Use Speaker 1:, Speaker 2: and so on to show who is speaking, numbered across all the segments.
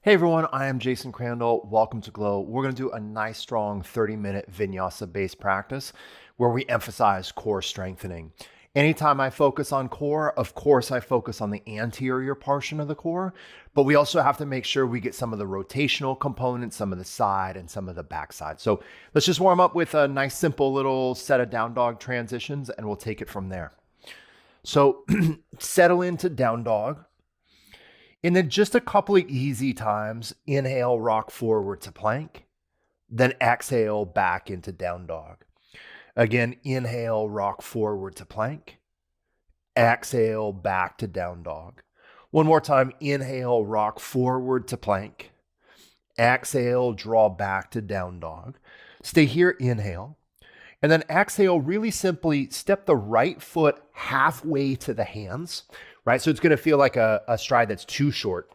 Speaker 1: Hey everyone, I am Jason Crandell. Welcome to Glow. We're going to do a nice strong 30-minute Vinyasa based practice where we emphasize core strengthening. Anytime I focus on core, of course I focus on the anterior portion of the core, but we also have to make sure we get some of the rotational components, some of the side and some of the backside. So let's just warm up with a nice simple little set of down dog transitions and we'll take it from there. So settle into down dog. And then just a couple of easy times, inhale, rock forward to plank, then exhale back into down dog. Again, inhale, rock forward to plank, exhale back to down dog. One more time, inhale, rock forward to plank, exhale, draw back to down dog. Stay here, inhale. And then exhale, really simply step the right foot halfway to the hands, right? So it's going to feel like a stride that's too short.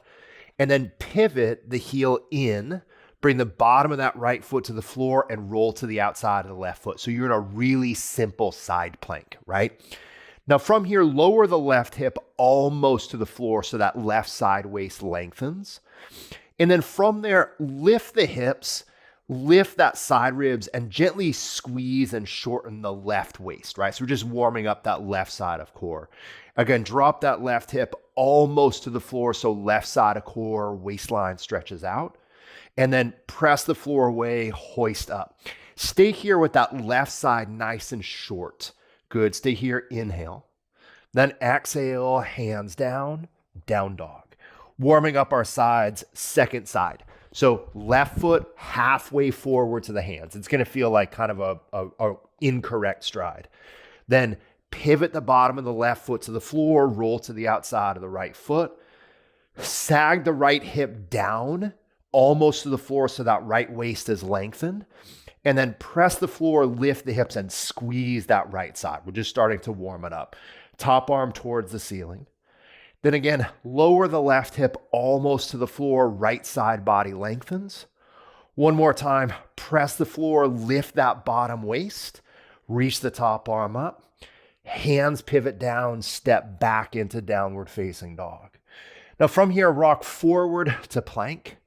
Speaker 1: And then pivot the heel in, bring the bottom of that right foot to the floor and roll to the outside of the left foot. So you're in a really simple side plank, right? Now from here, lower the left hip almost to the floor so that left side waist lengthens. And then from there, lift the hips, lift that side ribs and gently squeeze and shorten the left waist, right? So we're just warming up that left side of core. Again, drop that left hip almost to the floor so left side of core, waistline stretches out. And then press the floor away, hoist up. Stay here with that left side nice and short. Good, stay here, inhale. Then exhale, hands down, down dog. Warming up our sides, second side. So left foot halfway forward to the hands. It's going to feel like kind of a incorrect stride. Then pivot the bottom of the left foot to the floor, roll to the outside of the right foot. Sag the right hip down almost to the floor so that right waist is lengthened. And then press the floor, lift the hips and squeeze that right side. We're just starting to warm it up. Top arm towards the ceiling. Then again, lower the left hip almost to the floor, right side body lengthens. One more time, press the floor, lift that bottom waist, reach the top arm up, hands pivot down, step back into downward facing dog. Now from here, rock forward to plank,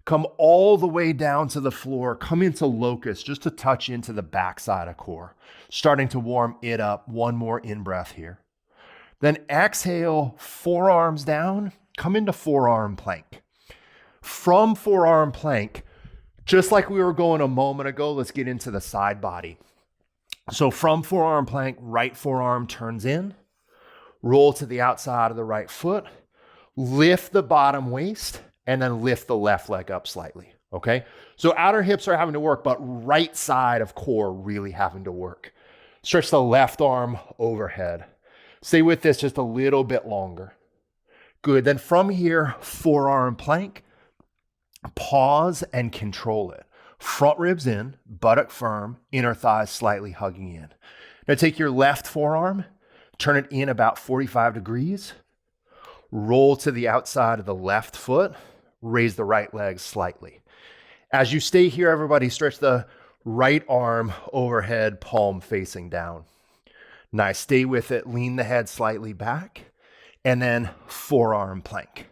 Speaker 1: come all the way down to the floor, come into locust just to touch into the backside of core, starting to warm it up. One more in-breath here. Then exhale, forearms down, come into forearm plank. From forearm plank, just like we were going a moment ago, let's get into the side body. So from forearm plank, right forearm turns in, roll to the outside of the right foot, lift the bottom waist, and then lift the left leg up slightly, okay? So outer hips are having to work, but right side of core really having to work. Stretch the left arm overhead. Stay with this just a little bit longer. Good, then from here, forearm plank, pause and control it. Front ribs in, buttock firm, inner thighs slightly hugging in. Now take your left forearm, turn it in about 45 degrees, roll to the outside of the left foot, raise the right leg slightly. As you stay here, everybody stretch the right arm overhead, palm facing down. Nice, stay with it, lean the head slightly back, and then forearm plank.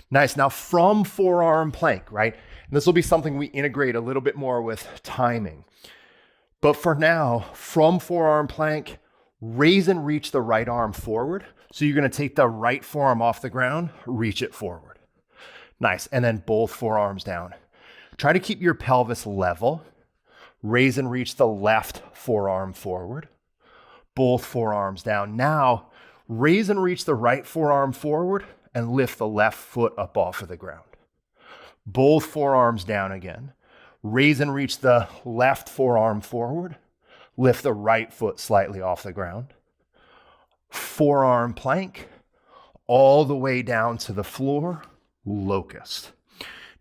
Speaker 1: Nice, now from forearm plank, right? And this will be something we integrate a little bit more with timing. But for now, from forearm plank, raise and reach the right arm forward. So you're gonna take the right forearm off the ground, reach it forward. Nice, and then both forearms down. Try to keep your pelvis level. Raise and reach the left forearm forward. Both forearms down. Now, raise and reach the right forearm forward and lift the left foot up off of the ground. Both forearms down again. Raise and reach the left forearm forward. Lift the right foot slightly off the ground. Forearm plank, all the way down to the floor, locust.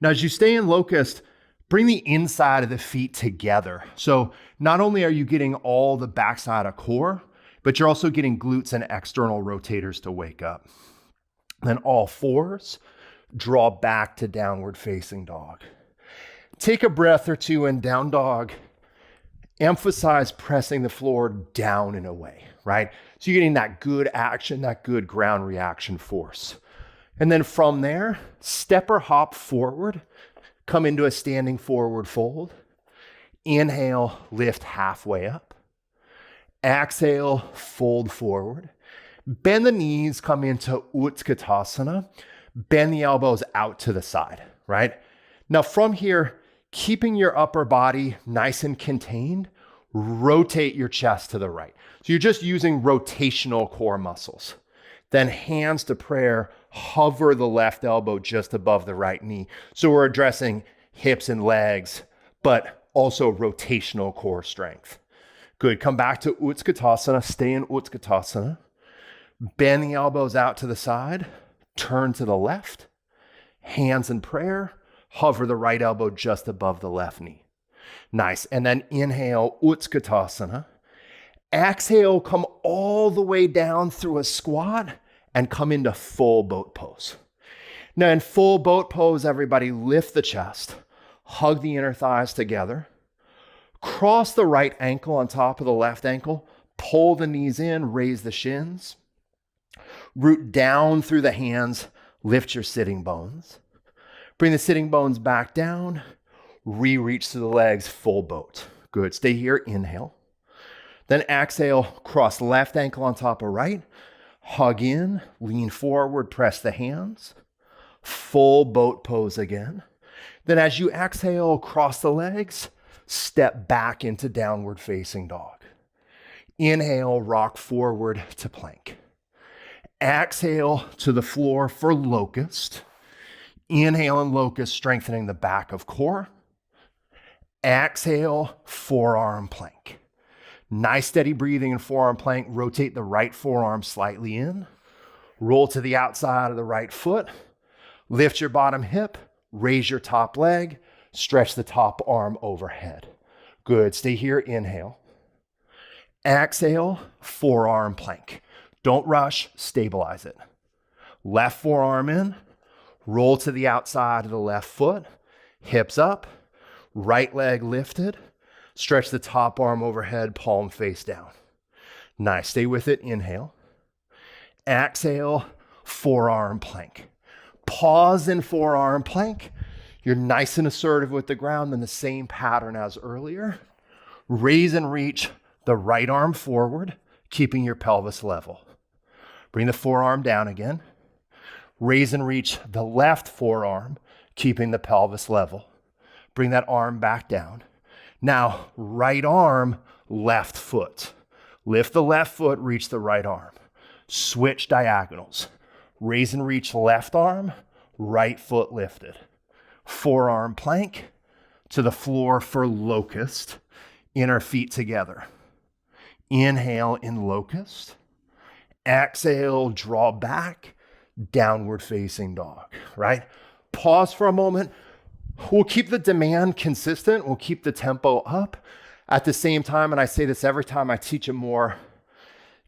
Speaker 1: Now, as you stay in locust, bring the inside of the feet together. So not only are you getting all the backside of core, but you're also getting glutes and external rotators to wake up. Then all fours, draw back to downward facing dog. Take a breath or two in down dog. Emphasize pressing the floor down and away, right? So you're getting that good action, that good ground reaction force. And then from there, step or hop forward, come into a standing forward fold. Inhale, lift halfway up. Exhale, fold forward. Bend the knees, come into Utkatasana. Bend the elbows out to the side, right? Now from here, keeping your upper body nice and contained, rotate your chest to the right. So you're just using rotational core muscles. Then hands to prayer, hover the left elbow just above the right knee. So we're addressing hips and legs, but also rotational core strength. Good, come back to Utkatasana, stay in Utkatasana. Bend the elbows out to the side, turn to the left, hands in prayer, hover the right elbow just above the left knee. Nice, and then inhale, Utkatasana. Exhale, come all the way down through a squat and come into full boat pose. Now in full boat pose, everybody lift the chest, hug the inner thighs together, cross the right ankle on top of the left ankle, pull the knees in, raise the shins, root down through the hands, lift your sitting bones. Bring the sitting bones back down, re-reach to the legs, full boat. Good, stay here, inhale. Then exhale, cross left ankle on top of right, hug in, lean forward, press the hands, full boat pose again. Then as you exhale, cross the legs, step back into downward facing dog. Inhale, rock forward to plank. Exhale to the floor for locust. Inhale in locust, strengthening the back of core. Exhale, forearm plank. Nice steady breathing in forearm plank. Rotate the right forearm slightly in. Roll to the outside of the right foot. Lift your bottom hip. Raise your top leg. Stretch the top arm overhead. Good, stay here, inhale. Exhale, forearm plank. Don't rush, stabilize it. Left forearm in. Roll to the outside of the left foot. Hips up. Right leg lifted. Stretch the top arm overhead, palm face down. Nice, stay with it, inhale. Exhale, forearm plank. Pause in forearm plank. You're nice and assertive with the ground in the same pattern as earlier. Raise and reach the right arm forward, keeping your pelvis level. Bring the forearm down again. Raise and reach the left forearm, keeping the pelvis level. Bring that arm back down. Now, right arm, left foot. Lift the left foot, reach the right arm. Switch diagonals. Raise and reach left arm, right foot lifted. Forearm plank to the floor for locust. Inner feet together. Inhale in locust. Exhale, draw back, downward facing dog, right? Pause for a moment. We'll keep the demand consistent. We'll keep the tempo up. At the same time, and I say this every time I teach a more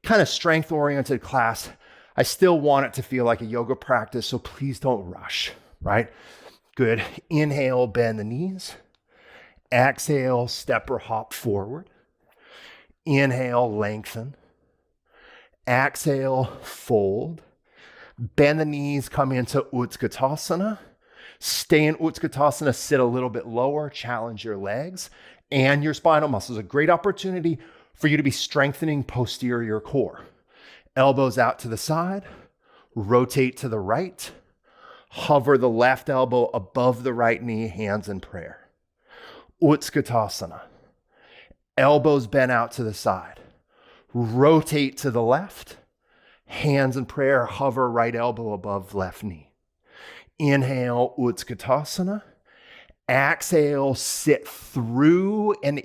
Speaker 1: kind of strength-oriented class, I still want it to feel like a yoga practice, so please don't rush, right? Good. Inhale, bend the knees. Exhale, step or hop forward. Inhale, lengthen. Exhale, fold. Bend the knees, come into Utkatasana. Stay in Utkatasana, sit a little bit lower, challenge your legs and your spinal muscles. A great opportunity for you to be strengthening posterior core. Elbows out to the side, rotate to the right, hover the left elbow above the right knee, hands in prayer. Utkatasana. Elbows bent out to the side. Rotate to the left, hands in prayer, hover right elbow above left knee. Inhale, Utkatasana. Exhale, sit through and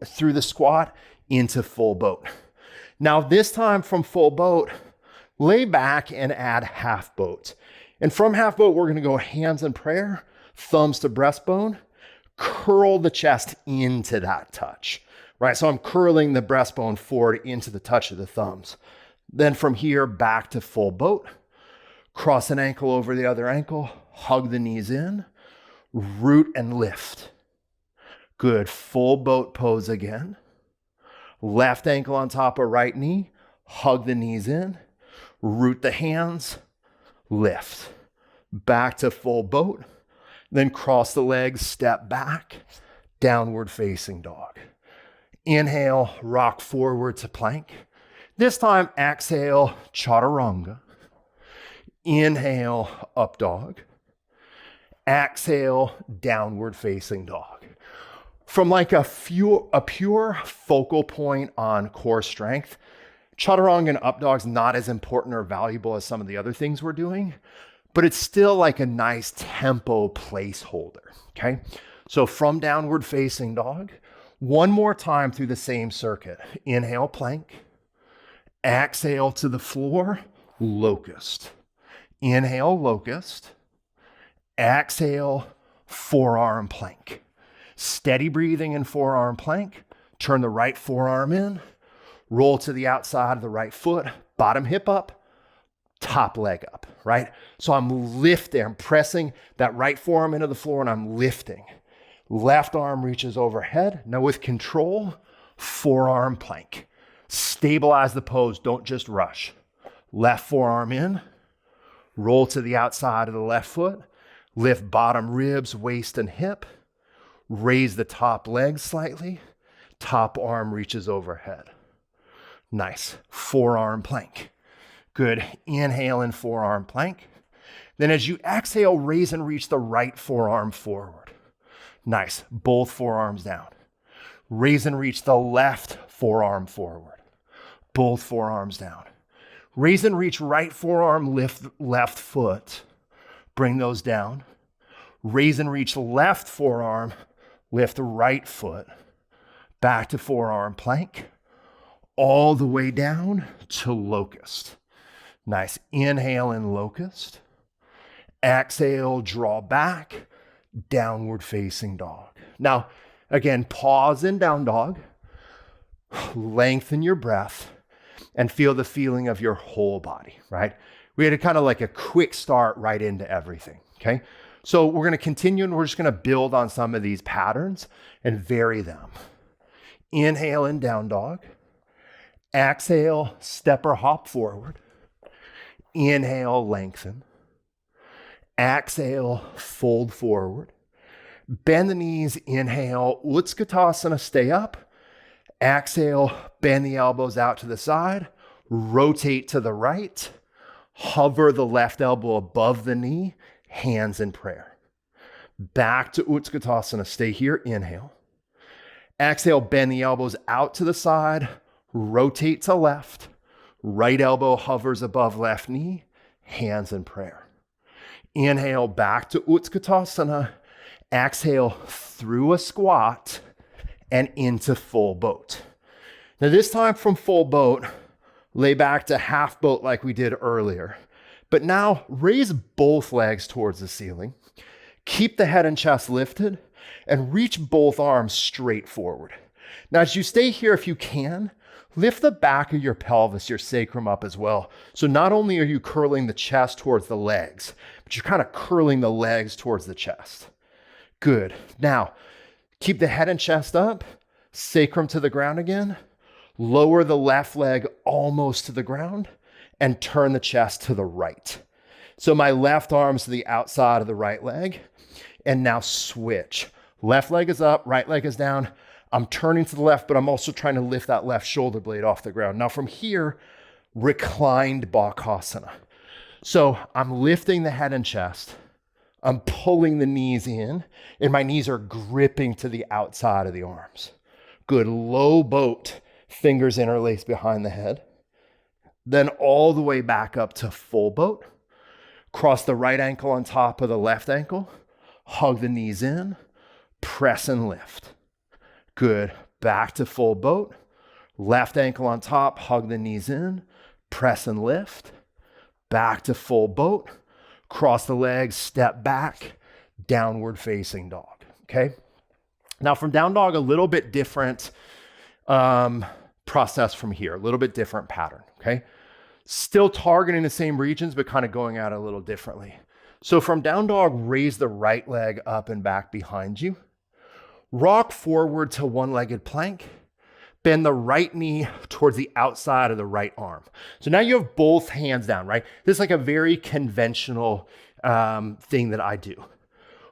Speaker 1: through the squat into full boat. Now this time from full boat, lay back and add half boat. And from half boat, we're gonna go hands in prayer, thumbs to breastbone, curl the chest into that touch, right? So I'm curling the breastbone forward into the touch of the thumbs. Then from here, back to full boat. Cross an ankle over the other ankle, hug the knees in, root and lift. Good, full boat pose again. Left ankle on top of right knee, hug the knees in, root the hands, lift. Back to full boat. Then cross the legs, step back, downward facing dog. Inhale, rock forward to plank. This time, exhale, chaturanga. Inhale, up dog. Exhale, downward facing dog. From like a pure focal point on core strength, chaturanga and up dog's not as important or valuable as some of the other things we're doing, but it's still like a nice tempo placeholder, okay? So from downward facing dog, one more time through the same circuit. Inhale, plank. Exhale to the floor, locust. Inhale, locust. Exhale, forearm plank. Steady breathing in forearm plank. Turn the right forearm in. Roll to the outside of the right foot. Bottom hip up. Top leg up, right? So I'm lifting. I'm pressing that right forearm into the floor and I'm lifting. Left arm reaches overhead. Now with control, forearm plank. Stabilize the pose. Don't just rush. Left forearm in. Roll to the outside of the left foot. Lift bottom ribs, waist, and hip. Raise the top leg slightly. Top arm reaches overhead. Nice. Forearm plank. Good. Inhale in forearm plank. Then as you exhale, raise and reach the right forearm forward. Nice. Both forearms down. Raise and reach the left forearm forward. Both forearms down. Raise and reach right forearm, lift left foot. Bring those down. Raise and reach left forearm, lift right foot. Back to forearm plank. All the way down to locust. Nice. Inhale in locust. Exhale, draw back. Downward facing dog. Now, again, pause in down dog. Lengthen your breath and feel the feeling of your whole body, right? We had a kind of like a quick start right into everything, okay? So we're going to continue and we're just going to build on some of these patterns and vary them. Inhale in down dog. Exhale, step or hop forward. Inhale, lengthen. Exhale, fold forward. Bend the knees, inhale, Utkatasana, stay up. Exhale, bend the elbows out to the side. Rotate to the right. Hover the left elbow above the knee, hands in prayer. Back to Utkatasana, stay here, inhale. Exhale, bend the elbows out to the side. Rotate to left. Right elbow hovers above left knee, hands in prayer. Inhale, back to Utkatasana. Exhale, through a squat and into full boat. Now this time from full boat, lay back to half boat like we did earlier. But now raise both legs towards the ceiling. Keep the head and chest lifted and reach both arms straight forward. Now as you stay here, if you can, lift the back of your pelvis, your sacrum up as well. So not only are you curling the chest towards the legs, but you're kind of curling the legs towards the chest. Good. Now, keep the head and chest up, sacrum to the ground again. Lower the left leg almost to the ground and turn the chest to the right. So my left arm's to the outside of the right leg. And now switch. Left leg is up, right leg is down. I'm turning to the left, but I'm also trying to lift that left shoulder blade off the ground. Now from here, Reclined Bakasana. So I'm lifting the head and chest. I'm pulling the knees in, and my knees are gripping to the outside of the arms. Good. Low boat, fingers interlaced behind the head. Then all the way back up to full boat. Cross the right ankle on top of the left ankle. Hug the knees in. Press and lift. Good. Back to full boat. Left ankle on top. Hug the knees in. Press and lift. Back to full boat. Cross the legs, step back, downward facing dog, okay? Now from down dog, a little bit different process from here, a little bit different pattern, okay? Still targeting the same regions, but kind of going at it a little differently. So from down dog, raise the right leg up and back behind you. Rock forward to one-legged plank. bend the right knee towards the outside of the right arm. So now you have both hands down, right? This is like a very conventional thing that I do.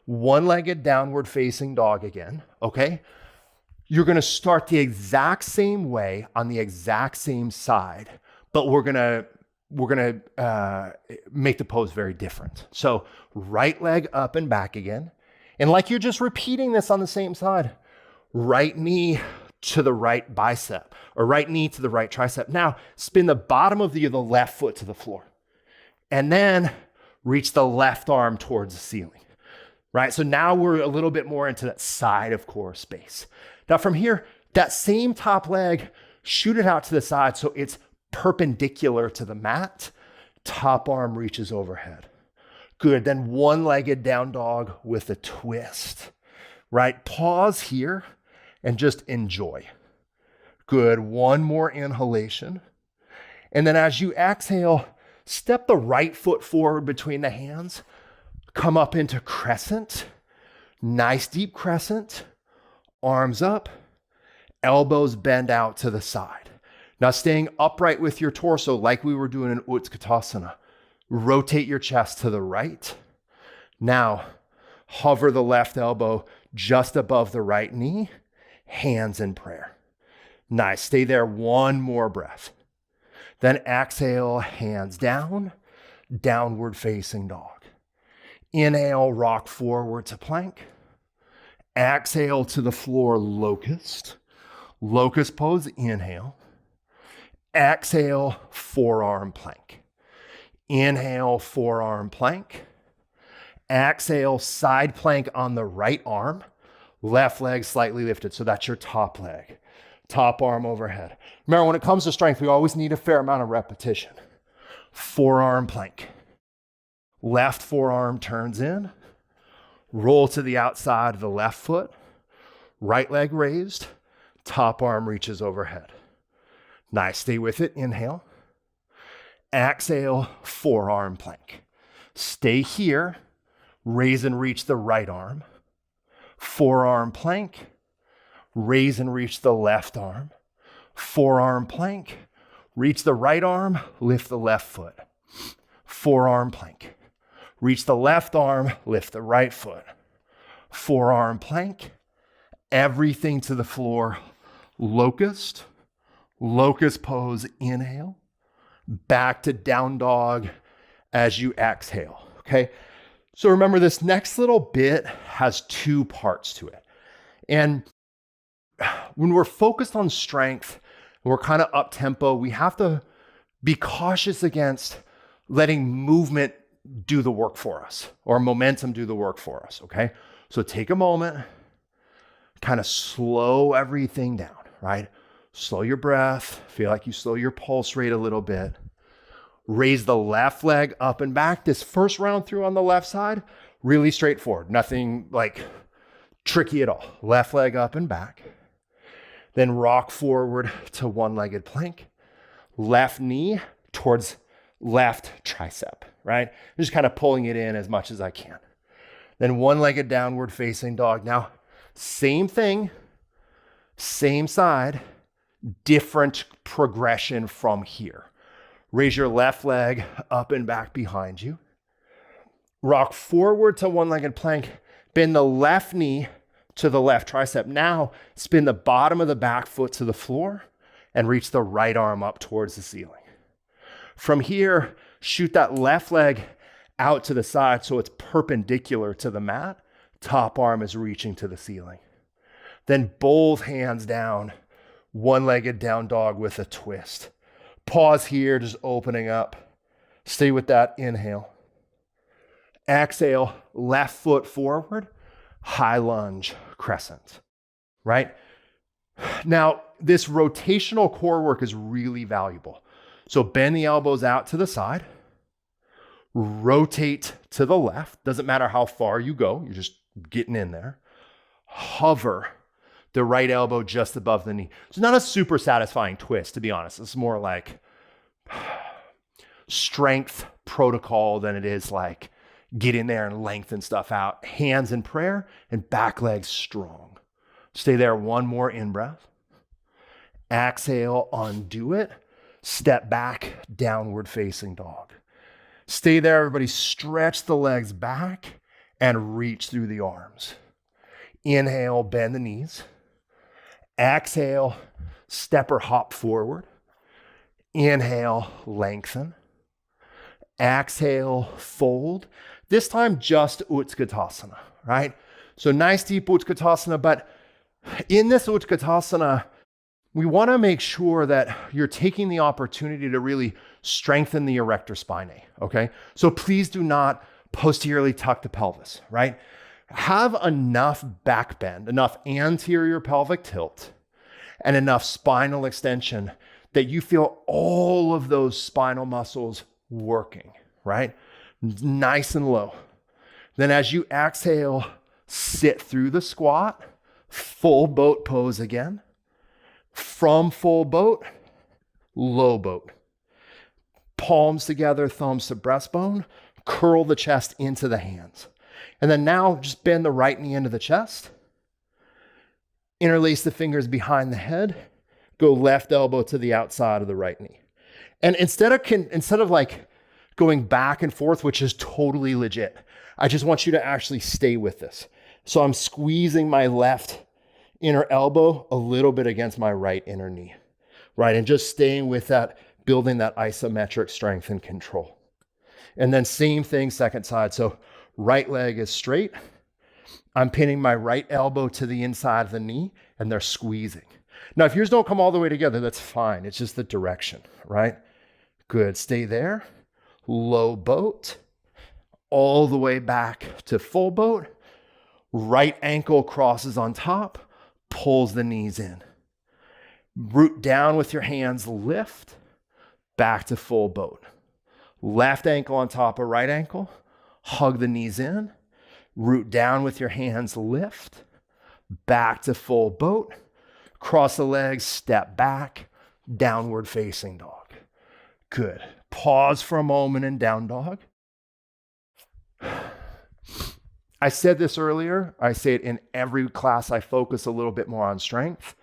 Speaker 1: One-legged downward facing dog again, okay? You're gonna start the exact same way on the exact same side, but we're gonna make the pose very different. So right leg up and back again. And like you're just repeating this on the same side, right knee to the right bicep or right knee to the right tricep. Now spin the bottom of the left foot to the floor and then reach the left arm towards the ceiling, right? So now we're a little bit more into that side of core space. Now from here, that same top leg, shoot it out to the side so it's perpendicular to the mat. Top arm reaches overhead. Good, then one-legged down dog with a twist, right? Pause here and just enjoy. Good, one more inhalation. And then as you exhale, step the right foot forward between the hands, come up into crescent, nice deep crescent, arms up, elbows bend out to the side. Now staying upright with your torso like we were doing in Utkatasana. Rotate your chest to the right. Now hover the left elbow just above the right knee, hands in prayer. Nice, stay there one more breath. Then exhale, hands down, downward facing dog. Inhale, rock forward to plank. Exhale to the floor, locust. Locust pose, inhale. Exhale, forearm plank. Inhale, forearm plank. Exhale, side plank on the right arm. Left leg slightly lifted, so that's your top leg. Top arm overhead. Remember, when it comes to strength, we always need a fair amount of repetition. Forearm plank. Left forearm turns in. Roll to the outside of the left foot. Right leg raised. Top arm reaches overhead. Nice, stay with it. Inhale. Exhale, forearm plank. Stay here. Raise and reach the right arm. Forearm plank. Raise and reach the left arm. Forearm plank. Reach the right arm, lift the left foot. Forearm plank. Reach the left arm, lift the right foot. Forearm plank. Everything to the floor. Locust. Locust pose, inhale. Back to down dog as you exhale, okay? So remember, this next little bit has two parts to it. And when we're focused on strength, we're kind of up tempo, we have to be cautious against letting movement do the work for us or momentum do the work for us, okay? So take a moment, kind of slow everything down, right? Slow your breath, feel like you slow your pulse rate a little bit. Raise the left leg up and back. This first round through on the left side, really straightforward, nothing like tricky at all. Left leg up and back. Then rock forward to one-legged plank. Left knee towards left tricep, right? Just kind of pulling it in as much as I can. Then one-legged downward facing dog. Now, same thing, same side, different progression from here. Raise your left leg up and back behind you. Rock forward to one-legged plank. Bend the left knee to the left tricep. Now spin the bottom of the back foot to the floor and reach the right arm up towards the ceiling. From here, shoot that left leg out to the side so it's perpendicular to the mat. Top arm is reaching to the ceiling. Then both hands down, one-legged down dog with a twist. Pause here, just opening up. Stay with that, inhale. Exhale, left foot forward, high lunge, crescent, right? Now, this rotational core work is really valuable. So bend the elbows out to the side, rotate to the left. Doesn't matter how far you go, you're just getting in there. Hover the right elbow just above the knee. It's not a super satisfying twist, to be honest. It's more like strength protocol than it is like get in there and lengthen stuff out. Hands in prayer and back legs strong. Stay there, one more in breath. Exhale, undo it. Step back, downward facing dog. Stay there, everybody. Stretch the legs back and reach through the arms. Inhale, bend the knees. Exhale, step or hop forward. Inhale, lengthen. Exhale, fold. This time just Utkatasana, right? So nice deep Utkatasana, but in this Utkatasana, we want to make sure that you're taking the opportunity to really strengthen the erector spinae, okay? So please do not posteriorly tuck the pelvis, right? Have enough back bend, enough anterior pelvic tilt, and enough spinal extension that you feel all of those spinal muscles working, right? Nice and low. Then as you exhale, sit through the squat, full boat pose again. From full boat, low boat. Palms together, thumbs to breastbone, curl the chest into the hands. And then now just bend the right knee into the chest. Interlace the fingers behind the head. Go left elbow to the outside of the right knee. And instead of like going back and forth, which is totally legit, I just want you to actually stay with this. So I'm squeezing my left inner elbow a little bit against my right inner knee, right? And just staying with that, building that isometric strength and control. And then same thing, second side. So right leg is straight. I'm pinning my right elbow to the inside of the knee and they're squeezing. Now, if yours don't come all the way together, that's fine. It's just the direction, right? Good, stay there. Low boat, all the way back to full boat. Right ankle crosses on top, pulls the knees in. Root down with your hands, lift, back to full boat. Left ankle on top of right ankle, hug the knees in. Root down with your hands, lift, back to full boat. Cross the legs, step back, downward facing dog. Good. Pause for a moment in down dog. I said this earlier. I say it in every class. I focus a little bit more on strength.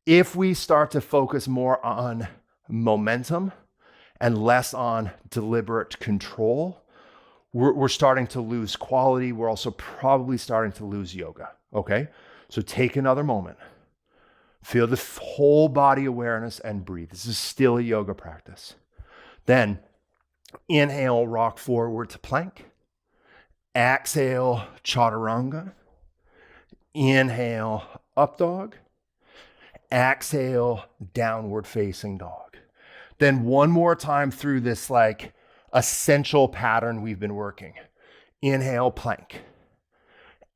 Speaker 1: If we start to focus more on momentum and less on deliberate control, we're starting to lose quality. We're also probably starting to lose yoga, okay? So take another moment. Feel the whole body awareness and breathe. This is still a yoga practice. Then inhale, rock forward to plank. Exhale, chaturanga. Inhale, up dog. Exhale, downward facing dog. Then one more time through this like essential pattern we've been working. Inhale, plank.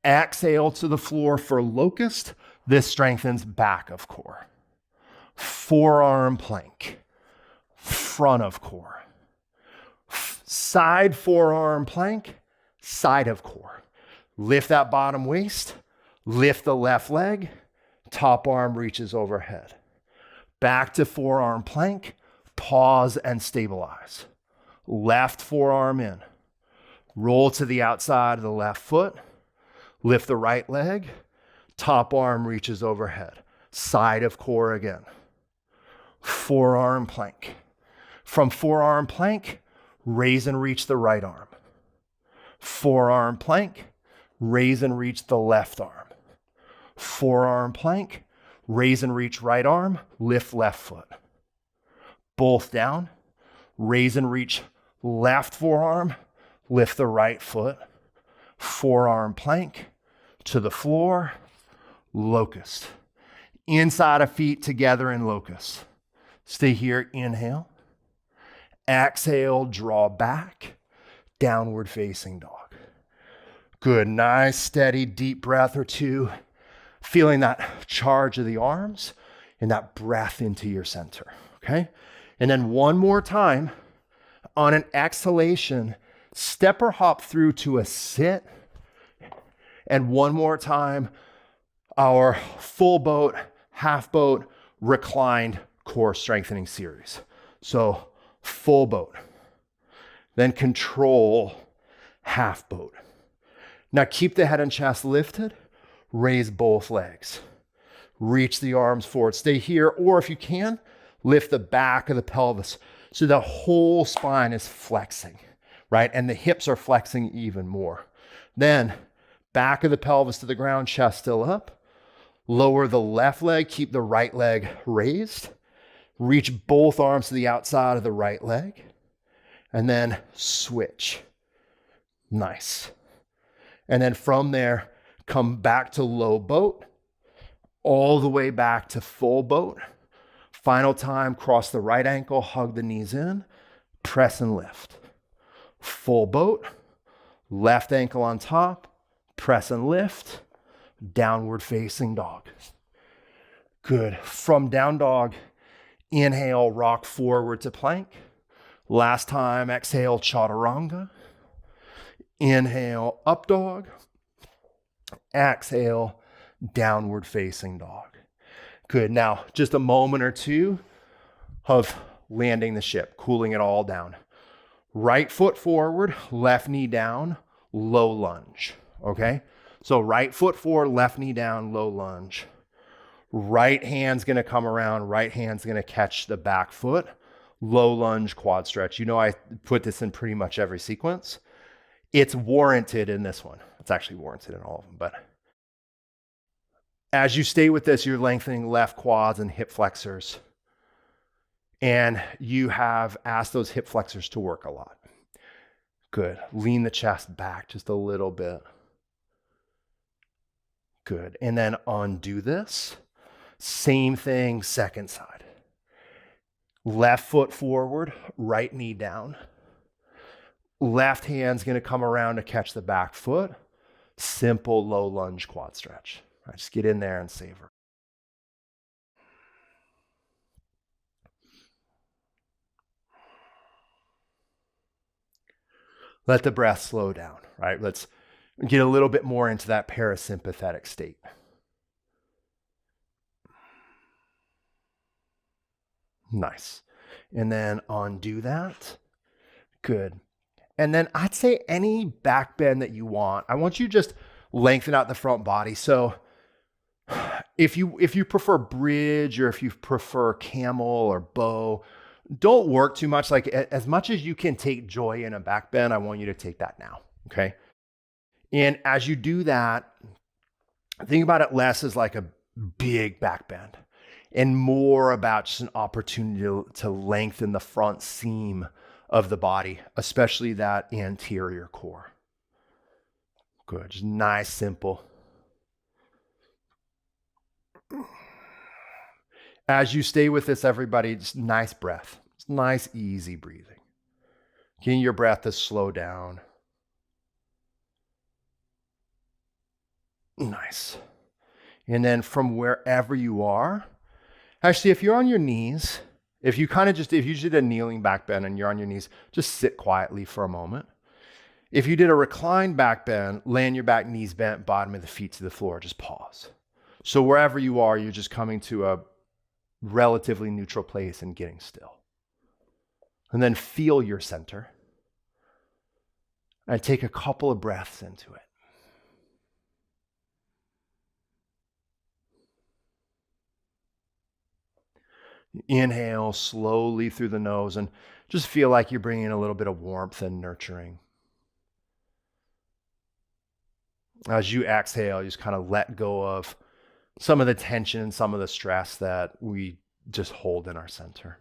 Speaker 1: Exhale to the floor for locust. This strengthens back of core. Forearm plank. Front of core. Side forearm plank. Side of core. Lift that bottom waist. Lift the left leg. Top arm reaches overhead. Back to forearm plank. Pause and stabilize. Left forearm in. Roll to the outside of the left foot. Lift the right leg. Top arm reaches overhead. Side of core again. Forearm plank. From forearm plank, raise and reach the right arm. Forearm plank, raise and reach the left arm. Forearm plank, raise and reach right arm, lift left foot. Both down, raise and reach left forearm, lift the right foot. Forearm plank, to the floor, locust. Inside of feet together in locust. Stay here, inhale. Exhale, draw back, downward facing dog. Good, nice, steady, deep breath or two. Feeling that charge of the arms and that breath into your center, okay? And then one more time, on an exhalation, step or hop through to a sit. And one more time, our full boat, half boat, reclined core strengthening series. So full boat, then control half boat. Now keep the head and chest lifted, raise both legs. Reach the arms forward. Stay here, or if you can, lift the back of the pelvis so the whole spine is flexing, right? And the hips are flexing even more. Then back of the pelvis to the ground, chest still up. Lower the left leg, keep the right leg raised. Reach both arms to the outside of the right leg. And then switch. Nice. And then from there, come back to low boat, all the way back to full boat. Final time, cross the right ankle, hug the knees in, press and lift. Full boat, left ankle on top, press and lift, downward facing dog. Good. From down dog, inhale, rock forward to plank. Last time, exhale, chaturanga. Inhale, up dog. Exhale, downward facing dog. Good. Now, just a moment or two of landing the ship, cooling it all down. Right foot forward, left knee down, low lunge. Okay? So right foot forward, left knee down, low lunge. Right hand's going to come around, right hand's going to catch the back foot, low lunge, quad stretch. You know, I put this in pretty much every sequence. It's warranted in this one. It's actually warranted in all of them, but as you stay with this, you're lengthening left quads and hip flexors. And you have asked those hip flexors to work a lot. Good. Lean the chest back just a little bit. Good. And then undo this. Same thing, second side. Left foot forward, right knee down. Left hand's going to come around to catch the back foot. Simple low lunge quad stretch. All right, just get in there and savor. Let the breath slow down, right? Let's get a little bit more into that parasympathetic state. Nice. And then undo that. Good. And then I'd say any back bend that you want. I want you to just lengthen out the front body. So if you prefer bridge or if you prefer camel or bow, don't work too much. Like as much as you can take joy in a back bend, I want you to take that now. Okay. And as you do that, think about it less as like a big back bend and more about just an opportunity to lengthen the front seam of the body, especially that anterior core. Good. Just nice, simple. As you stay with this, everybody, just nice breath. Just nice, easy breathing. Getting your breath to slow down. Nice. And then from wherever you are, actually, if you're on your knees, if you did a kneeling back bend and you're on your knees, just sit quietly for a moment. If you did a reclined back bend, land your back, knees bent, bottom of the feet to the floor, just pause. So wherever you are, you're just coming to a relatively neutral place and getting still. And then feel your center and take a couple of breaths into it. Inhale slowly through the nose and just feel like you're bringing a little bit of warmth and nurturing. As you exhale, you just kind of let go of some of the tension and some of the stress that we just hold in our center.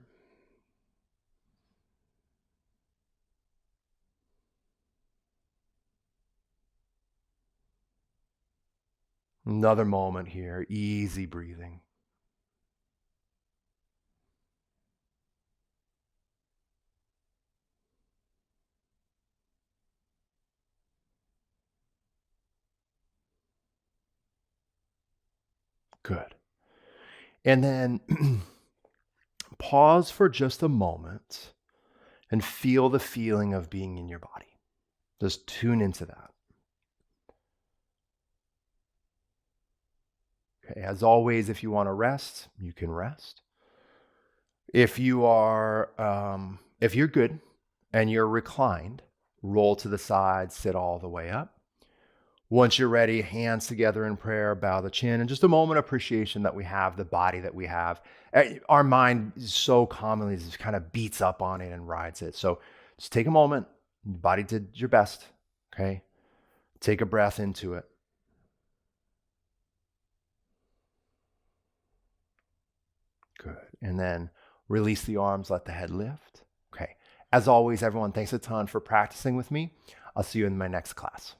Speaker 1: Another moment here, easy breathing. Good. And then pause for just a moment and feel the feeling of being in your body. Just tune into that. Okay, as always, if you want to rest, you can rest. If you're good and you're reclined, roll to the side, sit all the way up. Once you're ready, hands together in prayer, bow the chin, and just a moment of appreciation that we have the body that we have. Our mind is so commonly just kind of beats up on it and rides it. So just take a moment. Your body did your best. Okay. Take a breath into it. Good. And then release the arms, let the head lift. Okay. As always, everyone, thanks a ton for practicing with me. I'll see you in my next class.